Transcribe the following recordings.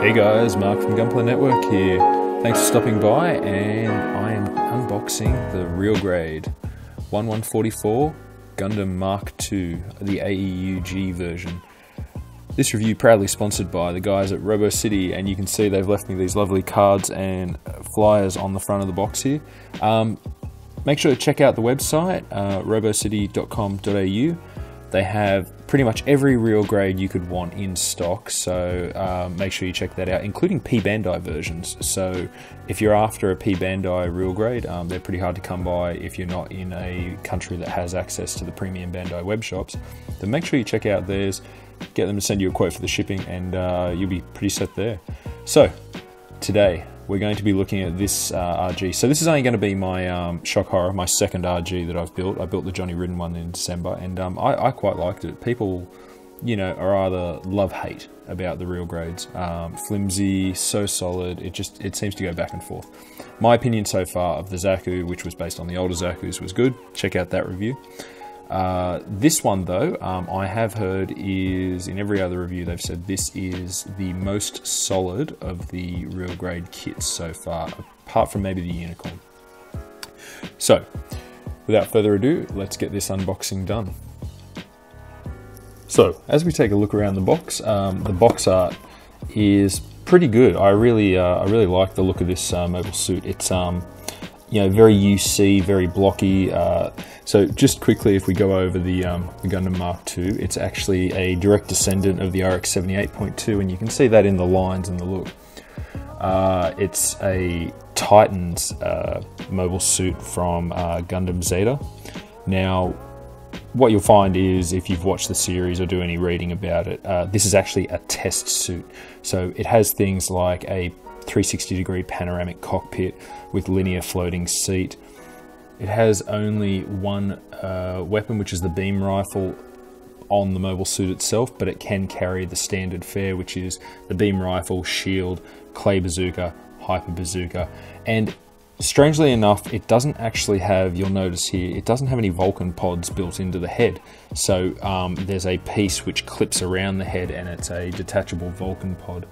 Hey guys, Mark from Gunpla Network here. Thanks for stopping by, and I am unboxing the real grade 1144 Gundam Mk-II, the A.E.U.G version. This review proudly sponsored by the guys at RoboCity, and you can see they've left me these lovely cards and flyers on the front of the box here. Make sure to check out the website, robocity.com.au. They have pretty much every real grade you could want in stock, so make sure you check that out, including P Bandai versions. So if you're after a P Bandai real grade, they're pretty hard to come by if you're not in a country that has access to the premium Bandai web shops. Then make sure you check out theirs, get them to send you a quote for the shipping, and you'll be pretty set there. So today we're going to be looking at this RG. So this is only going to be my shock horror, my second RG that I've built. I built the Johnny Ridden one in December, and I quite liked it. People, you know, are either love-hate about the real grades. Flimsy, so solid, it seems to go back and forth. My opinion so far of the Zaku, which was based on the older Zakus, was good. Check out that review. This one though, I have heard is, in every other review they've said this is the most solid of the real grade kits so far, apart from maybe the Unicorn. So, without further ado, let's get this unboxing done. So, as we take a look around the box art is pretty good. I really like the look of this mobile suit. It's you know, very UC, very blocky. So just quickly, if we go over the Gundam Mk-II, it's actually a direct descendant of the RX-78.2, and you can see that in the lines and the look. It's a Titan's mobile suit from Gundam Zeta. Now, what you'll find is, if you've watched the series or do any reading about it, this is actually a test suit. So it has things like a 360-degree panoramic cockpit with linear floating seat. It has only one weapon, which is the beam rifle on the mobile suit itself, but it can carry the standard fare, which is the beam rifle, shield, clay bazooka, hyper bazooka, and strangely enough, it doesn't actually have, you'll notice here, it doesn't have any Vulcan pods built into the head. So there's a piece which clips around the head, and it's a detachable Vulcan pod.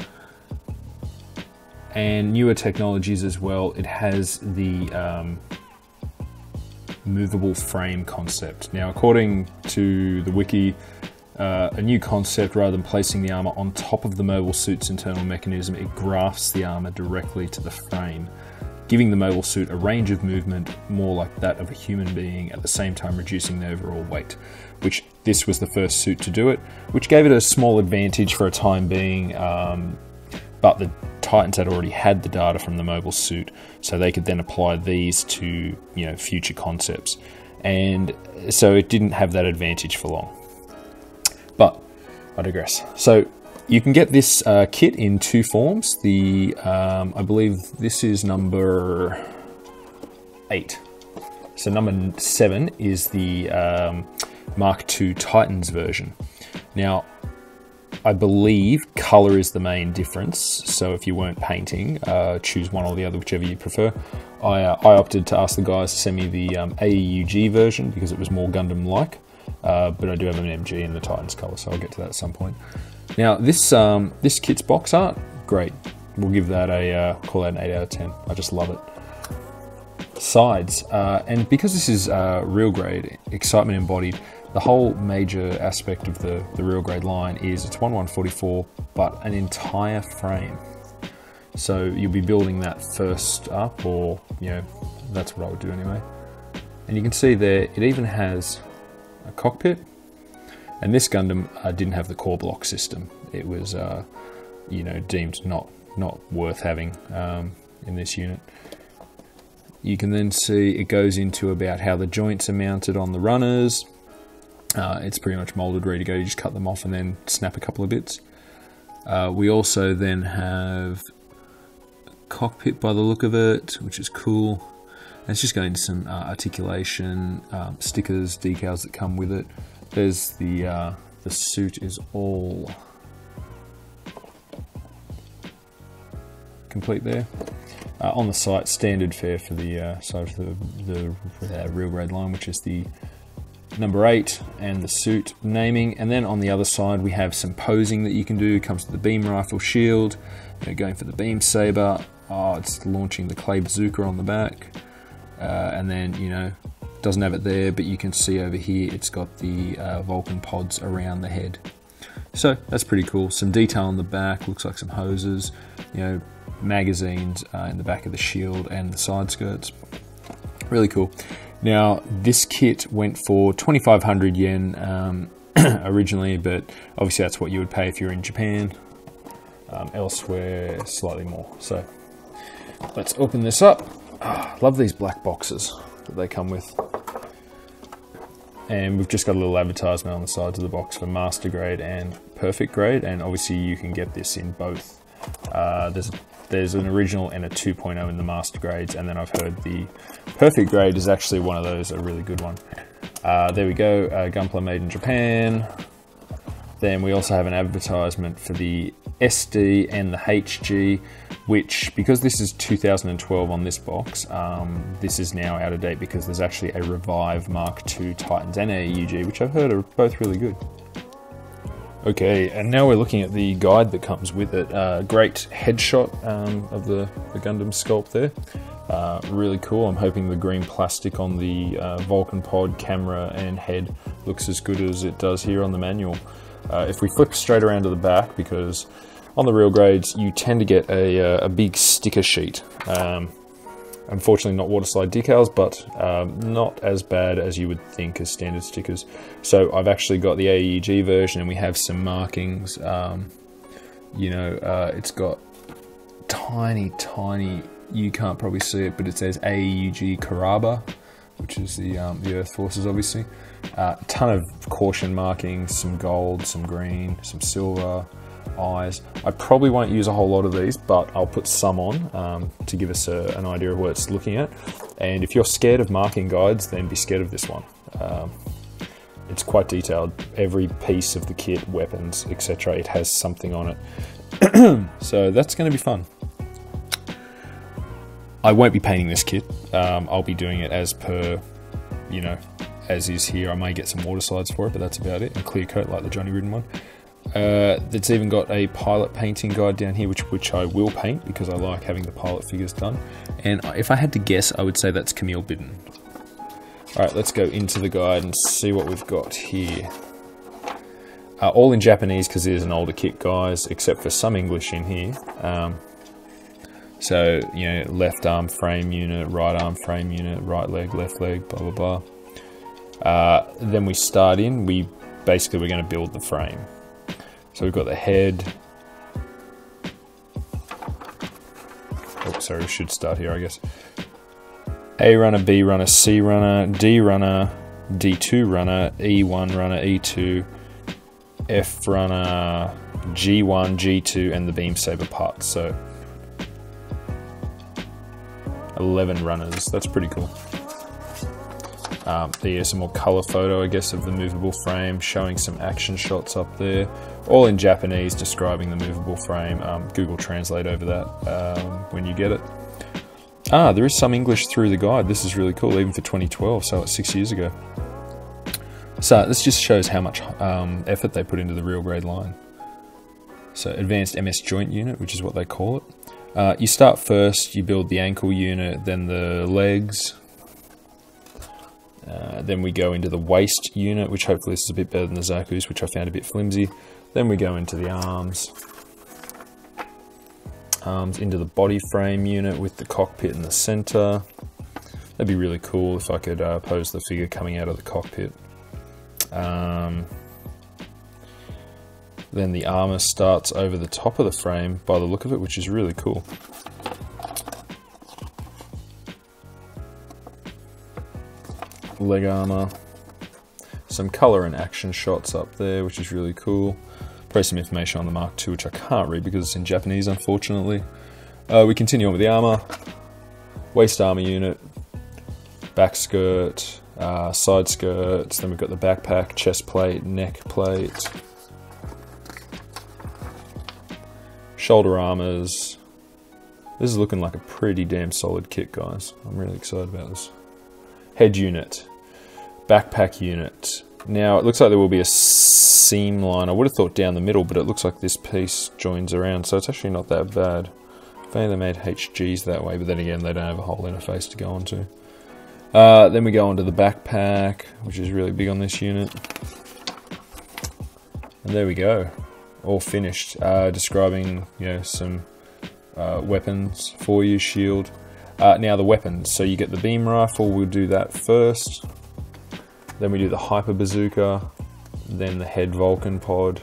And newer technologies as well, it has the movable frame concept. Now, according to the wiki, a new concept, rather than placing the armor on top of the mobile suit's internal mechanism, it grafts the armor directly to the frame, giving the mobile suit a range of movement more like that of a human being, at the same time reducing the overall weight, which this was the first suit to do it, which gave it a small advantage for a time being, but the Titans had already had the data from the mobile suit, so they could then apply these to, you know, future concepts, and so it didn't have that advantage for long. But I digress. So you can get this kit in two forms. The I believe this is number 8. So number 7 is the Mk-II Titans version. Now, I believe color is the main difference, so if you weren't painting, choose one or the other, whichever you prefer. I opted to ask the guys to send me the A.E.U.G version because it was more Gundam-like, but I do have an MG in the Titans color, so I'll get to that at some point. Now, this kit's box art, great. We'll give that a call that an 8 out of 10. I just love it. Sides, and because this is real grade, excitement embodied. The whole major aspect of the real grade line is it's 1144, but an entire frame. So you'll be building that first up, or, you know, that's what I would do anyway. And you can see there, it even has a cockpit. And this Gundam didn't have the core block system. It was, you know, deemed not worth having in this unit. You can then see it goes into about how the joints are mounted on the runners. It's pretty much molded, ready to go. You just cut them off and then snap a couple of bits. We also then have a cockpit by the look of it, which is cool. And it's just going into some articulation, stickers, decals that come with it. There's the suit is all complete there. On the site, standard fare for the side of the real grade line, which is the number 8 and the suit naming. And then on the other side we have some posing that you can do. It comes with the beam rifle shield, going for the beam saber. Oh, it's launching the clay bazooka on the back. And then, you know, doesn't have it there, but you can see over here it's got the Vulcan pods around the head. So that's pretty cool. Some detail on the back, looks like some hoses, you know, magazines in the back of the shield and the side skirts. Really cool. Now this kit went for 2,500 yen originally, but obviously that's what you would pay if you're in Japan. Elsewhere slightly more. So let's open this up. Love these black boxes that they come with. And we've just got a little advertisement on the sides of the box for master grade and perfect grade, and obviously you can get this in both. There's an original and a 2.0 in the master grades, and then I've heard the perfect grade is actually one of those, a really good one. There we go, Gunpla made in Japan. Then we also have an advertisement for the SD and the HG, which, because this is 2012 on this box, this is now out of date because there's actually a Revive Mk-II Titans and AEUG, which I've heard are both really good. Okay, and now we're looking at the guide that comes with it. Great headshot of the Gundam sculpt there. Really cool. I'm hoping the green plastic on the Vulcan pod, camera and head looks as good as it does here on the manual. If we flip straight around to the back, because on the real grades you tend to get a big sticker sheet. Unfortunately not water slide decals, but not as bad as you would think as standard stickers. So I've actually got the AEG version, and we have some markings. You know, it's got tiny, you can't probably see it, but it says AEUG Karaba, which is the Earth Forces, obviously. A ton of caution markings, some gold, some green, some silver, eyes. I probably won't use a whole lot of these, but I'll put some on to give us an idea of what it's looking at. And if you're scared of marking guides, then be scared of this one. It's quite detailed. Every piece of the kit, weapons, etc., it has something on it. So that's going to be fun. I won't be painting this kit. I'll be doing it as per, you know, as is here. I may get some water slides for it, but that's about it. And clear coat like the Johnny Ridden one. It's even got a pilot painting guide down here, which I will paint because I like having the pilot figures done. And if I had to guess, I would say that's Camille Bidden. Alright, let's go into the guide and see what we've got here. All in Japanese because it is an older kit, guys, except for some English in here. So, you know, left arm frame unit, right arm frame unit, right leg, left leg, blah, blah, blah. Then we start in, we're going to build the frame. So we've got the head. Oh, sorry, we should start here, I guess. A runner, B runner, C runner, D runner, D2 runner, E1 runner, E2, F runner, G1, G2, and the beam saber parts. So 11 runners. That's pretty cool. There's some more color photo, I guess, of the movable frame, showing some action shots up there, all in Japanese, describing the movable frame. Google Translate over that when you get it. There is some English through the guide. This is really cool, even for 2012, so it's 6 years ago. So this just shows how much effort they put into the real grade line. So advanced MS joint unit, which is what they call it. You start first, you build the ankle unit, then the legs. Then we go into the waist unit, which hopefully this is a bit better than the Zaku's, which I found a bit flimsy. Then we go into the arms. Arms into the body frame unit with the cockpit in the center. That'd be really cool if I could pose the figure coming out of the cockpit. Then the armor starts over the top of the frame by the look of it, which is really cool. Leg armor, some color and action shots up there, which is really cool. Probably some information on the Mk-II, which I can't read because it's in Japanese, unfortunately. We continue on with the armor, waist armor unit, back skirt, side skirts, then we've got the backpack, chest plate, neck plate, shoulder armors. This is looking like a pretty damn solid kit, guys. I'm really excited about this. Head unit. backpack unit. Now it looks like there will be a seam line. I would have thought down the middle, but it looks like this piece joins around, so it's actually not that bad. If only they made HGs that way, but then again, they don't have a whole interface to go onto. Then we go onto the backpack, which is really big on this unit. And there we go, all finished. Describing, you know, some weapons for you, shield. Now the weapons, so you get the beam rifle, we'll do that first. Then we do the hyper bazooka, then the head Vulcan pod,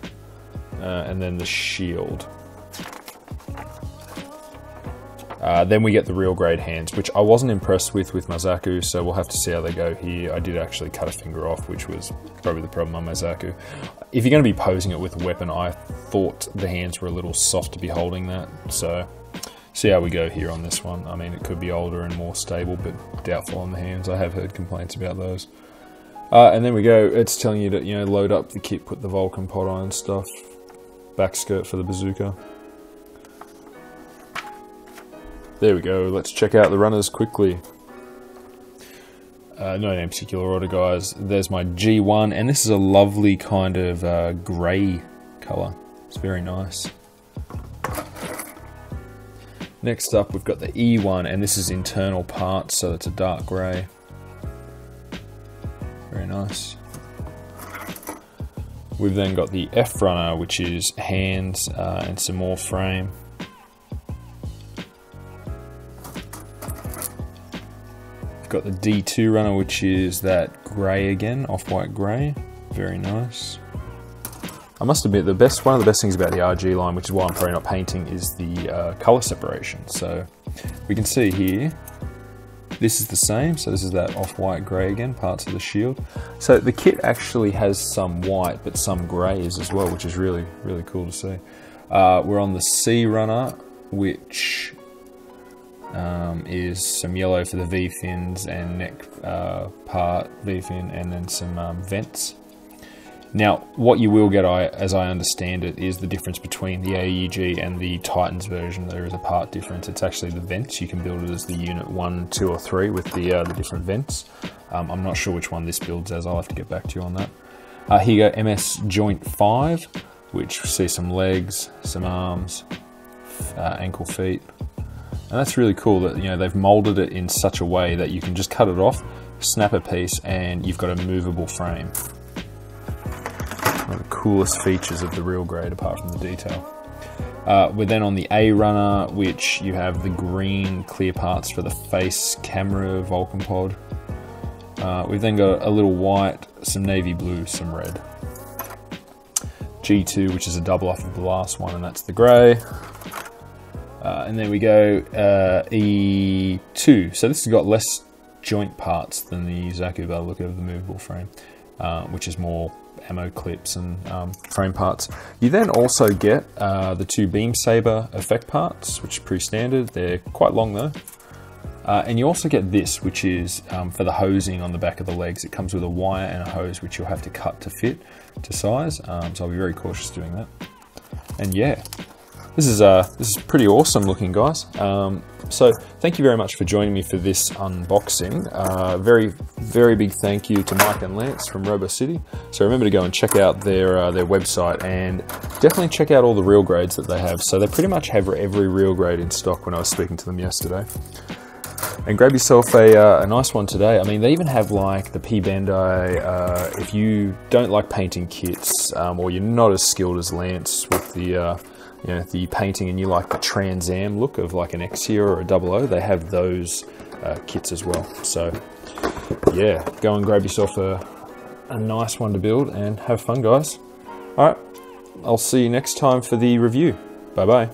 and then the shield. Then we get the real grade hands, which I wasn't impressed with my Zaku, so we'll have to see how they go here. I did actually cut a finger off, which was probably the problem on my Zaku. If you're going to be posing it with a weapon, I thought the hands were a little soft to be holding that, so see how we go here on this one. I mean, it could be older and more stable, but doubtful on the hands. I have heard complaints about those. And then we go, it's telling you to, you know, load up the kit, put the Vulcan pod on and stuff. Back skirt for the bazooka. There we go, let's check out the runners quickly. No in particular order, guys. There's my G1, and this is a lovely kind of grey colour. It's very nice. Next up, we've got the E1, and this is internal parts, so it's a dark grey. Very nice. We've then got the F runner, which is hands and some more frame. We've got the D2 runner, which is that grey again, off-white grey. Very nice. I must admit, one of the best things about the RG line, which is why I'm probably not painting, is the colour separation. So we can see here, this is the same, so this is that off-white grey again, parts of the shield. So the kit actually has some white, but some greys as well, which is really, really cool to see. We're on the C runner, which is some yellow for the V-fins and neck part V-fin, and then some vents. Now, what you will get, as I understand it, is the difference between the A.E.U.G and the Titans version. There is a part difference. It's actually the vents. You can build it as the unit 1, 2, or 3 with the different vents. I'm not sure which one this builds as. I'll have to get back to you on that. Here you go, MS Joint 5, which we see some legs, some arms, ankle, feet. And that's really cool that, you know, they've molded it in such a way that you can just cut it off, snap a piece, and you've got a movable frame. One of the coolest features of the real grade, apart from the detail. We're then on the A runner, which you have the green clear parts for the face, camera, Vulcan pod. We've then got a little white, some navy blue, some red. G2, which is a double off of the last one, and that's the grey. And then we go E2. So this has got less joint parts than the Zaku by the look of the movable frame, which is more ammo clips and frame parts. You then also get the 2 beam saber effect parts, which are pretty standard. They're quite long though. And you also get this, which is for the hosing on the back of the legs. It comes with a wire and a hose, which you'll have to cut to fit to size. So I'll be very cautious doing that. And yeah, this is pretty awesome looking, guys. So thank you very much for joining me for this unboxing. Very, very big thank you to Mike and Lance from RoboCity. So remember to go and check out their website, and definitely check out all the real grades that they have. So they pretty much have every real grade in stock when I was speaking to them yesterday. And grab yourself a nice one today. I mean, they even have like the P Bandai, if you don't like painting kits, or you're not as skilled as Lance with the you know, the painting, and you like the Trans Am look of like an X-Hero or a 00, they have those kits as well. So yeah, go and grab yourself a nice one to build and have fun, guys. All right, I'll see you next time for the review. Bye bye.